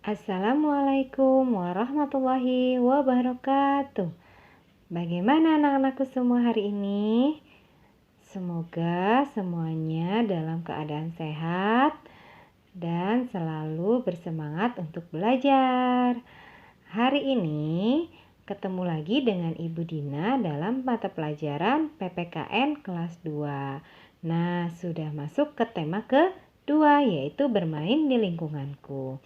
Assalamualaikum warahmatullahi wabarakatuh. Bagaimana anak-anakku semua hari ini? Semoga semuanya dalam keadaan sehat dan selalu bersemangat untuk belajar. Hari ini ketemu lagi dengan Ibu Dina dalam mata pelajaran PPKN kelas 2. Nah, sudah masuk ke tema kedua, yaitu bermain di lingkunganku.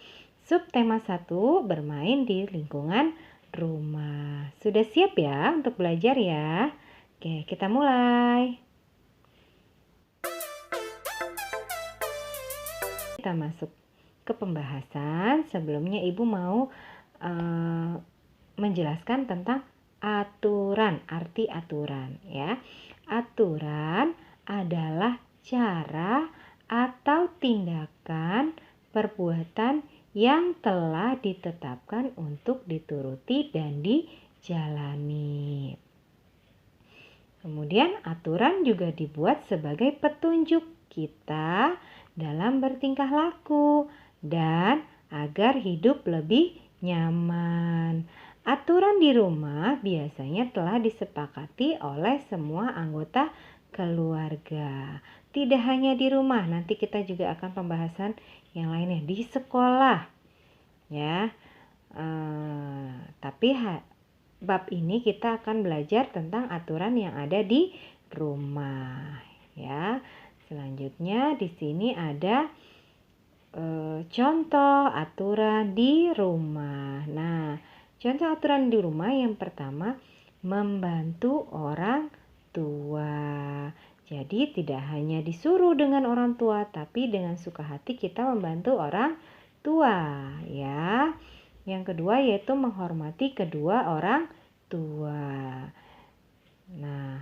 Subtema 1, bermain di lingkungan rumah. Sudah siap ya untuk belajar ya? Oke, kita mulai. Kita masuk ke pembahasan. Sebelumnya Ibu mau menjelaskan tentang aturan, arti aturan ya. Aturan adalah cara atau tindakan perbuatan yang telah ditetapkan untuk dituruti dan dijalani. Kemudian aturan juga dibuat sebagai petunjuk kita dalam bertingkah laku dan agar hidup lebih nyaman. Aturan di rumah biasanya telah disepakati oleh semua anggota keluarga. Tidak hanya di rumah, nanti kita juga akan pembahasan yang lainnya di sekolah ya. Tapi bab ini kita akan belajar tentang aturan yang ada di rumah ya. Selanjutnya di sini ada contoh aturan di rumah. Nah, contoh aturan di rumah yang pertama, membantu orang tua. Jadi tidak hanya disuruh dengan orang tua, tapi dengan suka hati kita membantu orang tua ya. Yang kedua yaitu menghormati kedua orang tua. Nah,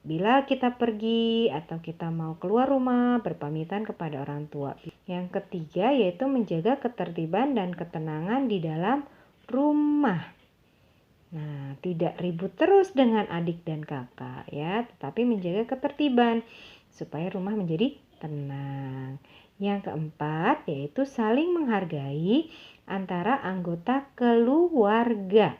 bila kita pergi atau kita mau keluar rumah, berpamitan kepada orang tua. Yang ketiga yaitu menjaga ketertiban dan ketenangan di dalam rumah. Nah, tidak ribut terus dengan adik dan kakak ya, tetapi menjaga ketertiban supaya rumah menjadi tenang. Yang keempat yaitu saling menghargai antara anggota keluarga.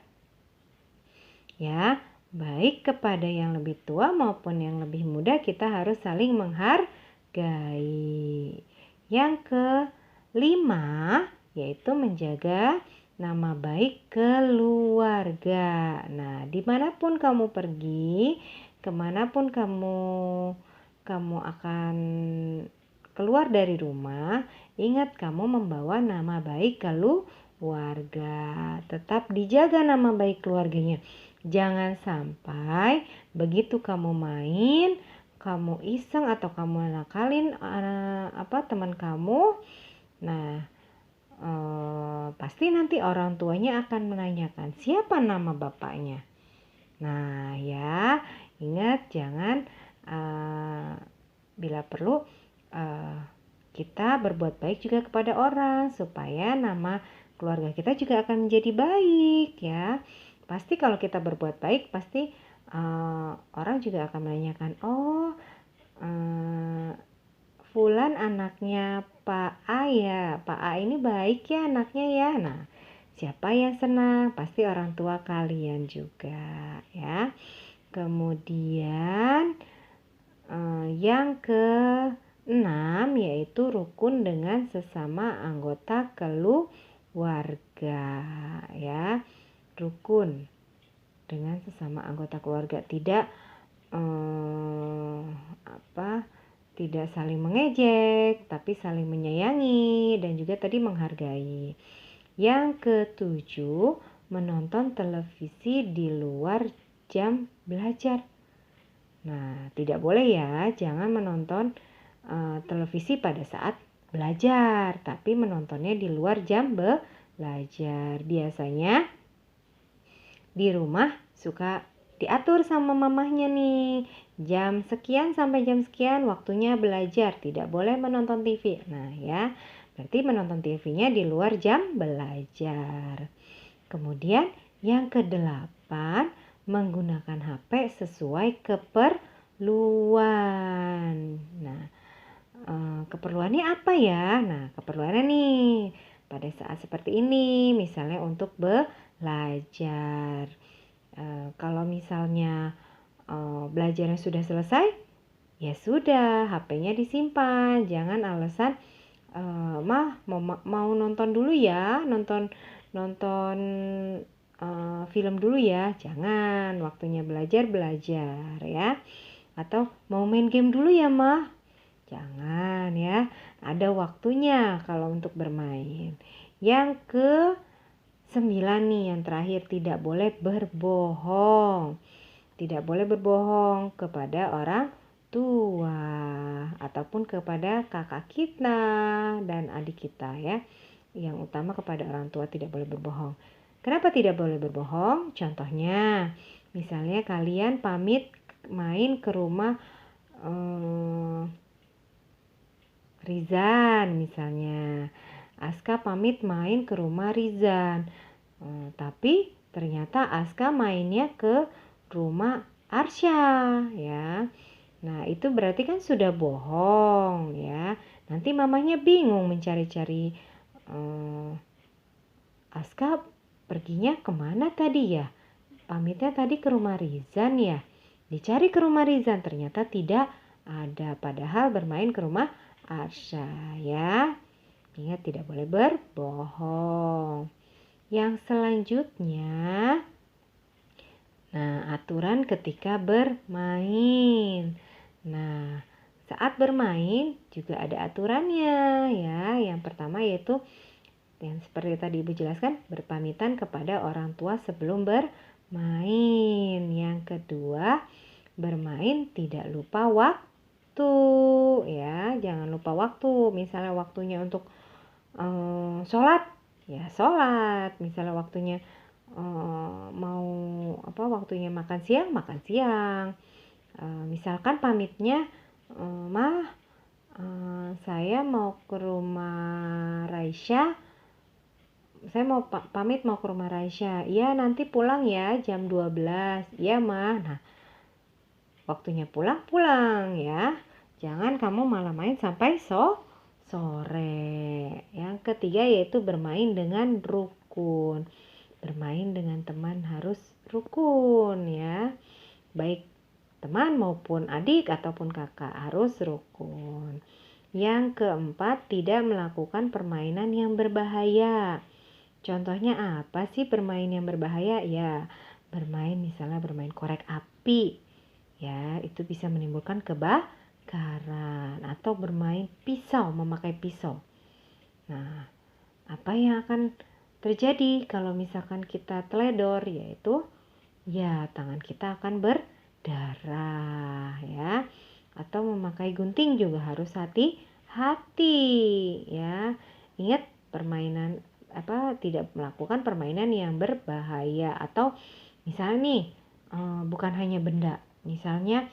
Ya, baik kepada yang lebih tua maupun yang lebih muda kita harus saling menghargai. Yang kelima yaitu menjaga nama baik keluarga. Nah, dimanapun kamu pergi, kemanapun kamu akan keluar dari rumah, ingat kamu membawa nama baik keluarga. Tetap dijaga nama baik keluarganya. Jangan sampai begitu kamu main, kamu iseng atau kamu nakalin teman kamu. Nah, pasti nanti orang tuanya akan menanyakan siapa nama bapaknya. Nah ya, ingat jangan bila perlu kita berbuat baik juga kepada orang supaya nama keluarga kita juga akan menjadi baik ya. Pasti kalau kita berbuat baik pasti orang juga akan menanyakan, Fulan anaknya Pak A ya, Pak A ini baik ya anaknya ya. Nah, siapa yang senang? Pasti orang tua kalian juga ya. Kemudian yang ke-6 yaitu rukun dengan sesama anggota keluarga ya. Rukun dengan sesama anggota keluarga, tidak tidak saling mengejek, tapi saling menyayangi dan juga tadi menghargai. Yang ke-7, menonton televisi di luar jam belajar. Nah, tidak boleh ya, jangan menonton televisi pada saat belajar, tapi menontonnya di luar jam belajar. Biasanya di rumah suka diatur sama mamahnya nih, jam sekian sampai jam sekian waktunya belajar, tidak boleh menonton TV. Nah ya, berarti menonton TV-nya di luar jam belajar. Kemudian yang ke-8, menggunakan HP sesuai keperluan. Nah, keperluannya apa ya? Nah, keperluannya nih, pada saat seperti ini, misalnya untuk belajar. Kalau misalnya belajarnya sudah selesai, ya sudah, HP-nya disimpan. Jangan alasan mah mau nonton dulu ya, nonton film dulu ya. Jangan, waktunya belajar ya. Atau mau main game dulu ya mah. Jangan ya, ada waktunya kalau untuk bermain. Yang ke 9 nih, yang terakhir, tidak boleh berbohong. Tidak boleh berbohong kepada orang tua ataupun kepada kakak kita dan adik kita ya. Yang utama kepada orang tua tidak boleh berbohong. Kenapa tidak boleh berbohong? Contohnya, misalnya kalian pamit main ke rumah Rizan misalnya. Aska pamit main ke rumah Rizan. Tapi ternyata Aska mainnya ke rumah Arsya ya. Nah, itu berarti kan sudah bohong ya. Nanti mamanya bingung mencari-cari Aska perginya kemana tadi ya? Pamitnya tadi ke rumah Rizan ya. Dicari ke rumah Rizan, ternyata tidak ada. Padahal bermain ke rumah Arsya ya. Ingat, tidak boleh berbohong. Yang selanjutnya, nah, aturan ketika bermain. Nah, saat bermain juga ada aturannya ya. Yang pertama yaitu yang seperti tadi Ibu jelaskan, berpamitan kepada orang tua sebelum bermain. Yang kedua, bermain tidak lupa waktu ya. Jangan lupa waktu. Misalnya waktunya untuk sholat, ya sholat. Misalnya waktunya waktunya makan siang. Misalkan pamitnya, saya mau ke rumah Raisya. Saya mau pamit mau ke rumah Raisya. Iya, nanti pulang ya jam 12. Iya, Mah. Nah, waktunya pulang ya. Jangan kamu malah main sampai sore. Yang ketiga yaitu bermain dengan rukun. Bermain dengan teman harus rukun ya. Baik teman maupun adik ataupun kakak harus rukun. Yang keempat, tidak melakukan permainan yang berbahaya. Contohnya apa sih permainan yang berbahaya? Ya, misalnya bermain korek api. Ya, itu bisa menimbulkan kebakaran. Atau bermain pisau, memakai pisau. Nah, apa yang akan terjadi kalau misalkan kita teledor? Yaitu, ya tangan kita akan berdarah ya. Atau memakai gunting juga harus hati-hati ya. Ingat, tidak melakukan permainan yang berbahaya. Atau misalnya nih, bukan hanya benda, misalnya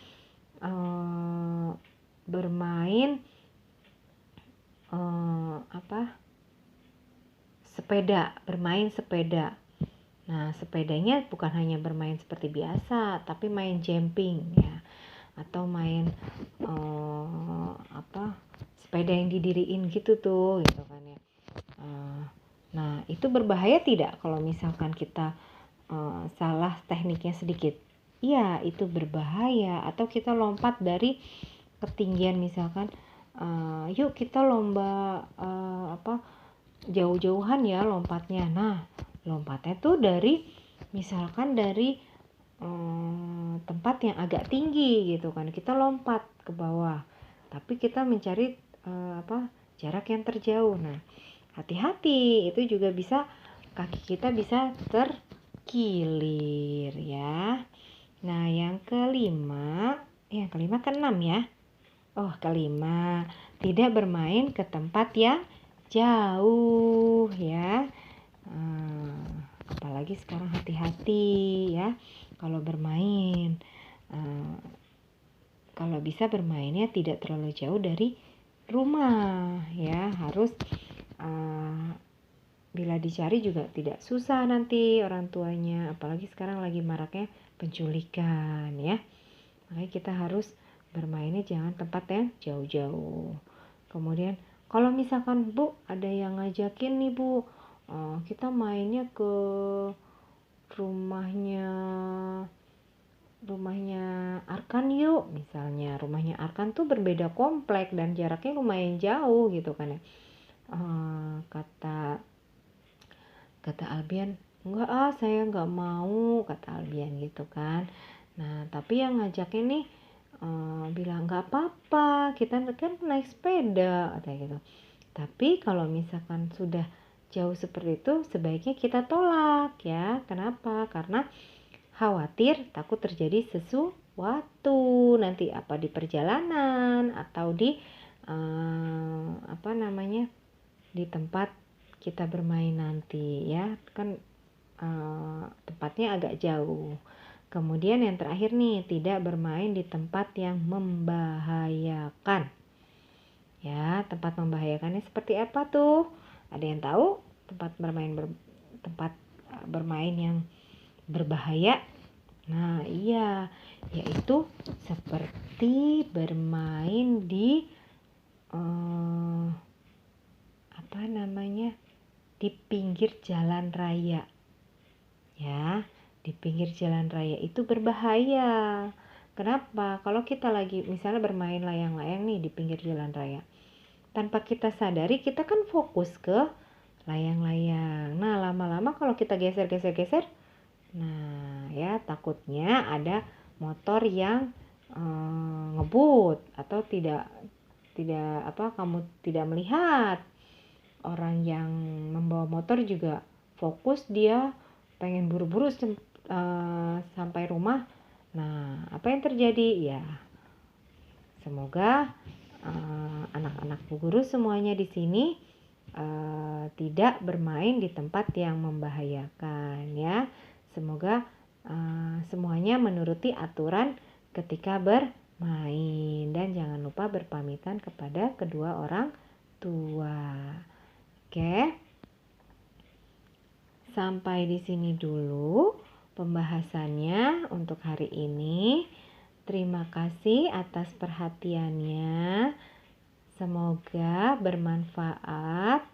bermain bermain sepeda. Nah, sepedanya bukan hanya bermain seperti biasa, tapi main jumping ya, atau main sepeda yang didiriin gitu kan ya. Nah, itu berbahaya tidak kalau misalkan kita salah tekniknya sedikit? Iya, itu berbahaya. Atau kita lompat dari ketinggian, misalkan yuk kita lomba jauh-jauhan ya lompatnya. Nah, lompatnya tuh misalkan dari tempat yang agak tinggi gitu kan. Kita lompat ke bawah, tapi kita mencari jarak yang terjauh. Nah, hati-hati, itu juga bisa kaki kita bisa terkilir ya. Nah, yang kelima keenam ya. Kelima, tidak bermain ke tempat yang jauh ya. Apalagi sekarang hati-hati ya kalau bermain. Kalau bisa bermainnya tidak terlalu jauh dari rumah ya. Harus bila dicari juga tidak susah nanti orang tuanya. Apalagi sekarang lagi maraknya penculikan ya. Makanya kita harus bermainnya jangan tempat yang jauh-jauh. Kemudian Kalau misalkan Bu ada yang ngajakin nih Bu, kita mainnya ke rumahnya rumahnya Arkan yuk, misalnya rumahnya Arkan tuh berbeda komplek dan jaraknya lumayan jauh gitu kan ya. Kata Albian, enggak saya enggak mau, kata Albian gitu kan. Nah tapi yang ngajaknya nih bilang enggak apa-apa, kita kan naik sepeda katanya gitu. Tapi kalau misalkan sudah jauh seperti itu sebaiknya kita tolak ya. Kenapa? Karena khawatir takut terjadi sesuatu nanti, apa di perjalanan atau di di tempat kita bermain nanti ya kan, tempatnya agak jauh. Kemudian yang terakhir nih, tidak bermain di tempat yang membahayakan. Ya, tempat membahayakannya seperti apa tuh? Ada yang tahu tempat bermain yang berbahaya? Nah, iya, yaitu seperti bermain di di pinggir jalan raya. Ya, di pinggir jalan raya itu berbahaya. Kenapa? Kalau kita lagi misalnya bermain layang-layang nih di pinggir jalan raya, tanpa kita sadari kita kan fokus ke layang-layang. Nah, lama-lama kalau kita geser-geser, nah ya takutnya ada motor yang ngebut atau kamu tidak melihat orang yang membawa motor juga fokus, dia pengen buru-buru sampai rumah. Nah, apa yang terjadi? Ya, semoga anak-anak Bu Guru semuanya di sini tidak bermain di tempat yang membahayakan ya. Semoga semuanya menuruti aturan ketika bermain dan jangan lupa berpamitan kepada kedua orang tua. Oke. Sampai di sini dulu pembahasannya untuk hari ini. Terima kasih atas perhatiannya. Semoga bermanfaat.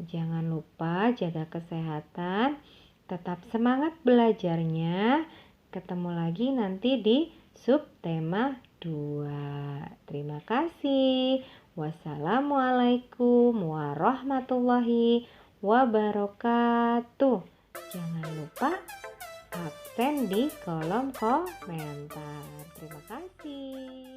Jangan lupa jaga kesehatan. Tetap semangat belajarnya. Ketemu lagi nanti di subtema 2. Terima kasih. Wassalamualaikum warahmatullahi wabarakatuh. Jangan lupa absen di kolom komentar. Terima kasih.